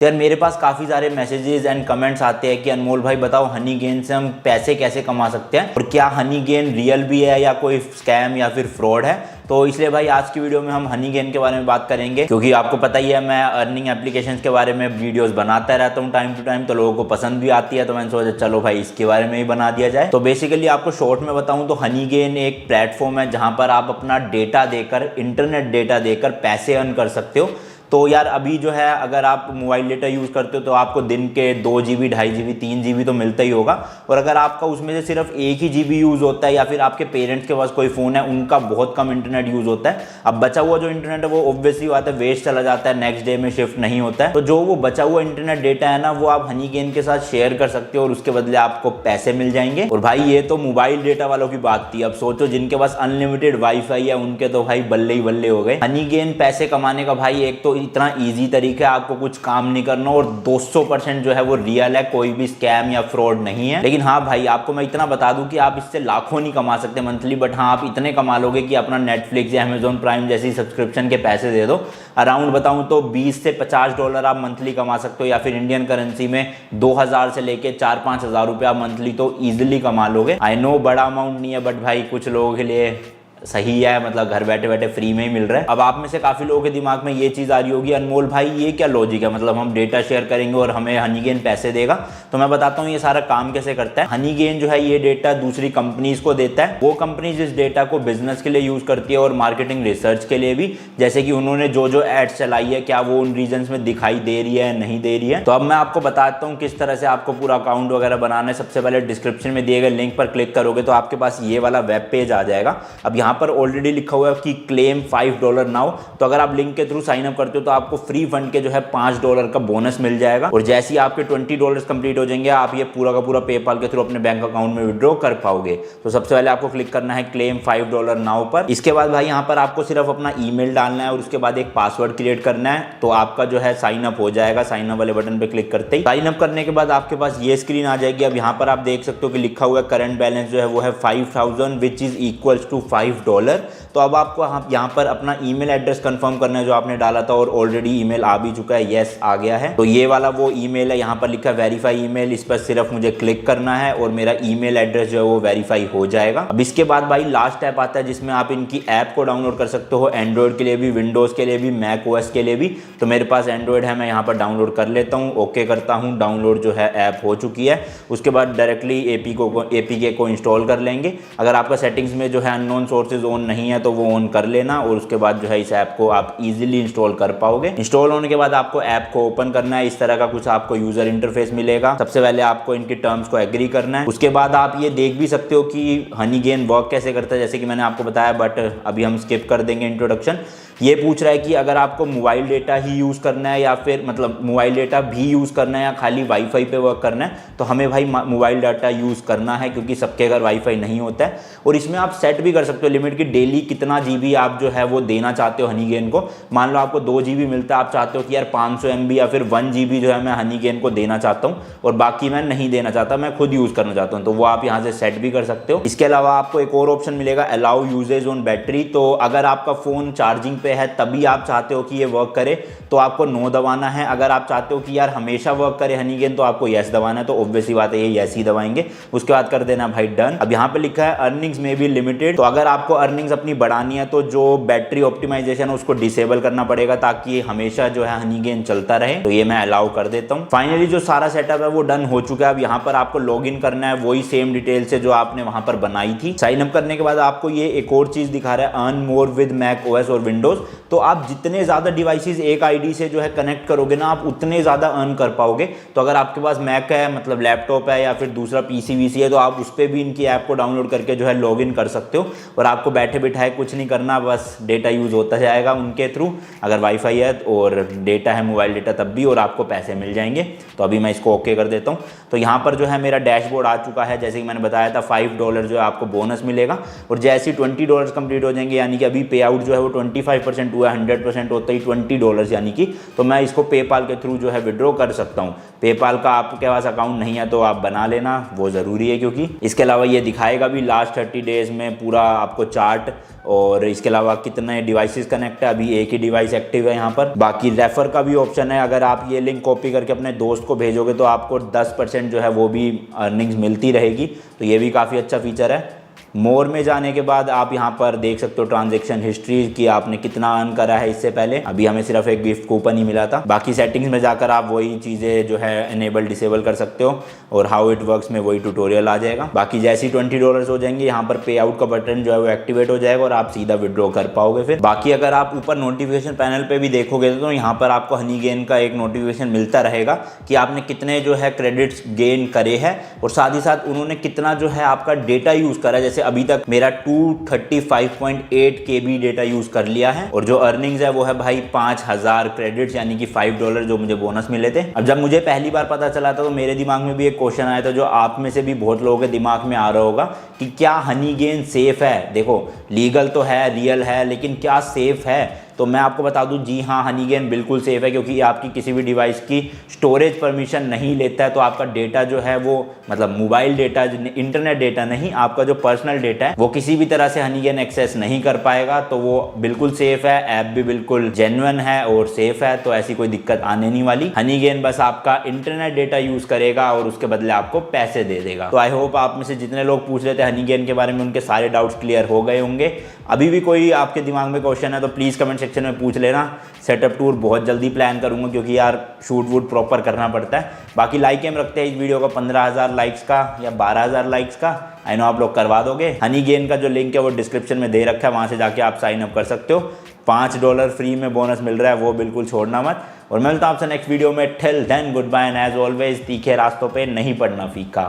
यार मेरे पास काफ़ी सारे मैसेजेस एंड कमेंट्स आते हैं कि अनमोल भाई बताओ हनी गेन से हम पैसे कैसे कमा सकते हैं और क्या हनी गेन रियल भी है या कोई स्कैम या फिर फ्रॉड है। तो इसलिए भाई आज की वीडियो में हम हनी गेन के बारे में बात करेंगे, क्योंकि आपको पता ही है मैं अर्निंग एप्लीकेशंस के बारे में वीडियोस बनाता रहता हूँ टाइम टू टाइम, तो लोगों को पसंद भी आती है, तो मैंने सोचा चलो भाई इसके बारे में ही बना दिया जाए। तो बेसिकली आपको शॉर्ट में बताऊँ तो हनी गेन एक प्लेटफॉर्म है जहाँ पर आप अपना डेटा देकर, इंटरनेट डेटा देकर पैसे अर्न कर सकते हो। तो यार अभी जो है अगर आप मोबाइल डेटा यूज़ करते हो तो आपको दिन के 2 GB 2.5 GB 3 GB तो मिलता ही होगा, और अगर आपका उसमें से सिर्फ 1 ही GB यूज़ होता है या फिर आपके पेरेंट्स के पास कोई फ़ोन है उनका बहुत कम इंटरनेट यूज़ होता है, अब बचा हुआ जो इंटरनेट है वो ऑब्वियसली बात है वेस्ट चला जाता है, नेक्स्ट डे में शिफ्ट नहीं होता है। तो जो वो बचा हुआ इंटरनेट डेटा है ना वो आप हनी गेन के साथ शेयर कर सकते हो और उसके बदले आपको पैसे मिल जाएंगे। और भाई ये तो मोबाइल डेटा वालों की बात थी, अब सोचो जिनके पास अनलिमिटेड वाईफाई है उनके तो भाई बल्ले ही बल्ले हो गए। हनी गेन पैसे कमाने का भाई एक तो इतना ईजी तरीका है, आपको कुछ काम नहीं करना और 200% जो है वो रियल है, कोई भी स्कैम या फ्रॉड नहीं है। लेकिन हाँ भाई आपको मैं इतना बता दूं कि आप इससे लाखों नहीं कमा सकते मंथली, बट हाँ आप इतने कमा लोगे कि अपना नेटफ्लिक्स या अमेजॉन प्राइम जैसी सब्सक्रिप्शन के पैसे दे दो। अराउंड बताऊं तो $20 से $50 आप मंथली कमा सकते हो, या फिर इंडियन करेंसी में 2000 से लेके 4-5 हज़ार रुपये आप मंथली तो ईजिली कमा लोगे। आई नो बड़ा अमाउंट नहीं है, बट भाई कुछ लोगों के लिए सही है, मतलब घर बैठे बैठे फ्री में ही मिल रहा है। अब आप में से काफी लोगों के दिमाग में ये चीज आ रही होगी अनमोल भाई ये क्या लॉजिक है, मतलब हम डेटा शेयर करेंगे और हमें हनी गेन पैसे देगा। तो मैं बताता हूँ ये सारा काम कैसे करता है। हनी गेन जो है ये डेटा दूसरी कंपनीज को देता है, वो कंपनीज इस डेटा को बिजनेस के लिए यूज करती है और मार्केटिंग रिसर्च के लिए भी, जैसे कि उन्होंने जो जो एड्स चलाई है क्या वो उन रीजन में दिखाई दे रही है नहीं दे रही है। तो अब मैं आपको बताता हूँ किस तरह से आपको पूरा अकाउंट वगैरह बनाना है। सबसे पहले डिस्क्रिप्शन में दिए गए लिंक पर क्लिक करोगे तो आपके पास ये वाला वेब पेज आ जाएगा। अब यहाँ पर ऑलरेडी लिखा हुआ है कि क्लेम $5 नाउ, तो अगर आप लिंक के थ्रू साइन अप करते हो तो आपको फ्री फंड के जो है $5 का बोनस मिल जाएगा, और जैसे ही आपके $20 कंप्लीट हो जाएंगे आप ये पूरा का पूरा पेपाल के थ्रू अपने बैंक अकाउंट में विड्रॉ कर पाओगे। तो सबसे पहले आपको क्लिक करना है क्लेम $5 नाउ पर। इसके बाद भाई यहाँ पर आपको सिर्फ अपना ईमेल डालना है और उसके बाद एक पासवर्ड क्रिएट करना है, तो आपका जो है साइन अप हो जाएगा। साइन अप वाले बटन पे क्लिक करते ही साइन अप करने के बाद आपके पास ये स्क्रीन आ जाएगी। अब यहाँ पर आप देख सकते हो कि लिखा हुआ करंट बैलेंस जो है वो है 5000 विच इज इक्वल्स टू $5। तो अब आपको यहाँ पर अपना ईमेल एड्रेस कंफर्म करना है जो आपने डाला था, और ऑलरेडी ईमेल आ भी चुका है, यस आ गया है। तो ये वाला वो ईमेल है, यहाँ पर लिखा है वेरीफाई ईमेल, इस पर सिर्फ मुझे क्लिक करना है और मेरा ईमेल एड्रेस जो है वो वेरीफाई हो जाएगा। अब इसके बाद भाई लास्ट ऐप आता है जिसमें आप इनकी ऐप को डाउनलोड कर सकते हो, एंड्रॉइड के लिए भी, विंडोज के लिए भी, मैक ओएस के लिए भी। तो मेरे पास एंड्रॉइड है, मैं यहाँ पर डाउनलोड कर लेता हूँ, ओके करता हूँ, डाउनलोड जो है ऐप हो चुकी है। उसके बाद डायरेक्टली एपीके को इंस्टॉल कर लेंगे। अगर आपका सेटिंग्स में जो है अननोन सोर्सेज ऑन नहीं है तो वो ऑन कर लेना, और उसके बाद जो है इस ऐप को आप इजीली इंस्टॉल कर पाओगे। इंस्टॉल होने के बाद आपको ऐप को ओपन करना है, इस तरह का कुछ आपको यूजर इंटरफेस मिलेगा। सबसे पहले आपको इनकी टर्म्स को एग्री करना है। उसके बाद आप ये देख भी सकते हो कि हनी गेन वर्क कैसे करता है, जैसे कि मैंने आपको बताया, बट अभी हम स्किप कर देंगे इंट्रोडक्शन। ये पूछ रहा है कि अगर आपको मोबाइल डेटा ही यूज़ करना है या फिर मतलब मोबाइल डेटा भी यूज़ करना है या खाली वाईफाई पे वर्क करना है, तो हमें भाई मोबाइल डाटा यूज़ करना है, क्योंकि सबके घर वाईफाई नहीं होता है। और इसमें आप सेट भी कर सकते हो लिमिट की, डेली कितना GB आप जो है वो देना चाहते हो हनी गेन को। मान लो आपको 2 GB मिलता है, आप चाहते हो कि यार 500 MB या फिर 1 GB जो है मैं हनी गेन को देना चाहता हूँ और बाकी मैं नहीं देना चाहता, मैं खुद यूज़ करना चाहता हूँ, तो वो आप यहाँ से सेट भी कर सकते हो। इसके अलावा आपको एक और ऑप्शन मिलेगा, अलाउ यूजेज ऑन बैटरी। तो अगर आपका फ़ोन चार्जिंग पे है तभी आप चाहते हो कि ये वर्क करे तो आपको नो दबाना है। अगर आप चाहते हो कि यार हमेशा वर्क करे हनी गेन तो आपको यस दबाना है, तो ऑब्वियसली बात है ये यस ही दबाएंगे। उसके बाद कर देना भाई डन। अब यहाँ पे लिखा है अर्निंग्स में भी लिमिटेड, तो अगर आपको अर्निंग्स अपनी बढ़ानी है तो जो बैटरी ऑप्टिमाइजेशन है उसको डिसेबल करना पड़ेगा ताकि हमेशा जो है हनी गेन चलता रहे, तो ये मैं अलाउ कर देता हूँ। फाइनली जो सारा सेटअप है वो डन हो चुका है। अब यहाँ पर आपको लॉग इन करना है वही सेम डिटेल से जो आपने वहां पर बनाई थी। साइन अप करने के बाद आपको ये एक और चीज दिखा रहा है, earn more with Mac OS और विंडोज। तो आप जितने ज़्यादा डिवाइसेस एक आईडी से जो है कनेक्ट करोगे ना, आप उतने ज़्यादा अर्न कर पाओगे। तो अगर आपके पास मैक है, मतलब लैपटॉप है, या फिर दूसरा पीसी वीसी है, तो आप उस पर भी इनकी ऐप को डाउनलोड करके जो है लॉग इन कर सकते हो, और आपको बैठे बिठाए कुछ नहीं करना, बस डेटा यूज़ होता जाएगा उनके थ्रू। अगर वाईफाई है और डेटा है मोबाइल डेटा तब भी, और आपको पैसे मिल जाएंगे। तो अभी मैं इसको ओके कर देता हूँ। तो यहाँ पर जो है मेरा डैशबोर्ड आ चुका है, जैसे कि मैंने बताया था $5 जो है आपको बोनस मिलेगा, और जैसे ही $20 कंप्लीट हो जाएंगे, यानी कि अभी पे आउट जो है वो 25 95% हुआ, 100% होता ही $20 यानी कि, तो मैं इसको पेपाल के थ्रू जो है विड्रॉ कर सकता हूँ। पेपाल का आपके पास अकाउंट नहीं है तो आप बना लेना, वो ज़रूरी है, क्योंकि इसके अलावा ये दिखाएगा भी लास्ट 30 डेज़ में पूरा आपको चार्ट, और इसके अलावा कितने डिवाइसेस कनेक्ट है। अभी एक ही डिवाइस एक्टिव है यहाँ पर। बाकी रेफर का भी ऑप्शन है, अगर आप ये लिंक कॉपी करके अपने दोस्त को भेजोगे तो आपको 10% जो है वो भी अर्निंग्स मिलती रहेगी, तो ये भी काफ़ी अच्छा फीचर है। मोर में जाने के बाद आप यहाँ पर देख सकते हो ट्रांजैक्शन हिस्ट्री कि आपने कितना अर्न करा है इससे पहले। अभी हमें सिर्फ एक गिफ्ट कूपन ही मिला था। बाकी सेटिंग्स में जाकर आप वही चीज़ें जो है इनेबल डिसेबल कर सकते हो, और हाउ इट वर्क्स में वही ट्यूटोरियल आ जाएगा। बाकी जैसे ही $20 हो जाएंगे, यहाँ पर पे आउट का बटन जो है वो एक्टिवेट हो जाएगा और आप सीधा विड्रॉ कर पाओगे फिर। बाकी अगर आप ऊपर नोटिफिकेशन पैनल पर भी देखोगे तो यहाँ पर आपको हनी गेन का एक नोटिफिकेशन मिलता रहेगा कि आपने कितने जो है क्रेडिट्स गेन करे हैं, और साथ ही साथ उन्होंने कितना जो है आपका डेटा यूज़ करा है। जैसे अभी तक मेरा 235.8 KB डेटा यूज कर लिया है, और जो अर्निंग्स है वो है भाई 5000 क्रेडिट्स यानी कि $5 जो मुझे बोनस मिले थे। अब जब मुझे पहली बार पता चला था तो मेरे दिमाग में भी एक क्वेश्चन आया था, जो आप में से भी बहुत लोगों के दिमाग में आ रहा होगा कि क्या हनी गेन सेफ है। देखो लीगल तो है, रियल है, लेकिन क्या सेफ है? तो मैं आपको बता दूं, जी हाँ, हनी गेन बिल्कुल सेफ है, क्योंकि आपकी किसी भी डिवाइस की स्टोरेज परमिशन नहीं लेता है। तो आपका डेटा जो है वो, मतलब मोबाइल डेटा, इंटरनेट डेटा नहीं, आपका जो पर्सनल डेटा है वो किसी भी तरह से हनी गेन एक्सेस नहीं कर पाएगा। तो वो बिल्कुल सेफ है, ऐप भी बिल्कुल जेन्युइन है और सेफ है, तो ऐसी कोई दिक्कत आने नहीं वाली। हनी गेन बस आपका इंटरनेट डेटा यूज करेगा और उसके बदले आपको पैसे दे देगा। तो आई होप आप में से जितने लोग पूछ रहे थे हनी गेन के बारे में, उनके सारे डाउट्स क्लियर हो गए होंगे। अभी भी कोई आपके दिमाग में क्वेश्चन है तो प्लीज़ कमेंट सेक्शन में पूछ लेना। सेटअप टूर बहुत जल्दी प्लान करूंगा, क्योंकि यार शूट वूट प्रॉपर करना पड़ता है। बाकी लाइक एम रखते हैं इस वीडियो का 15,000 लाइक्स का या 12,000 लाइक्स का। आई नो आप लोग करवा दोगे। हनी गेन का जो लिंक है वो डिस्क्रिप्शन में दे रखा है, वहाँ से जाके आप साइन अप कर सकते हो। $5 फ्री में बोनस मिल रहा है, वो बिल्कुल छोड़ना मत। और मैं मिलता हूँ आपसे नेक्स्ट वीडियो में। Till then good bye, and as always तीखे रास्तों पर नहीं पड़ना फीका।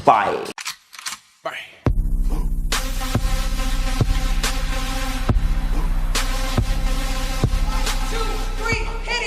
बाय।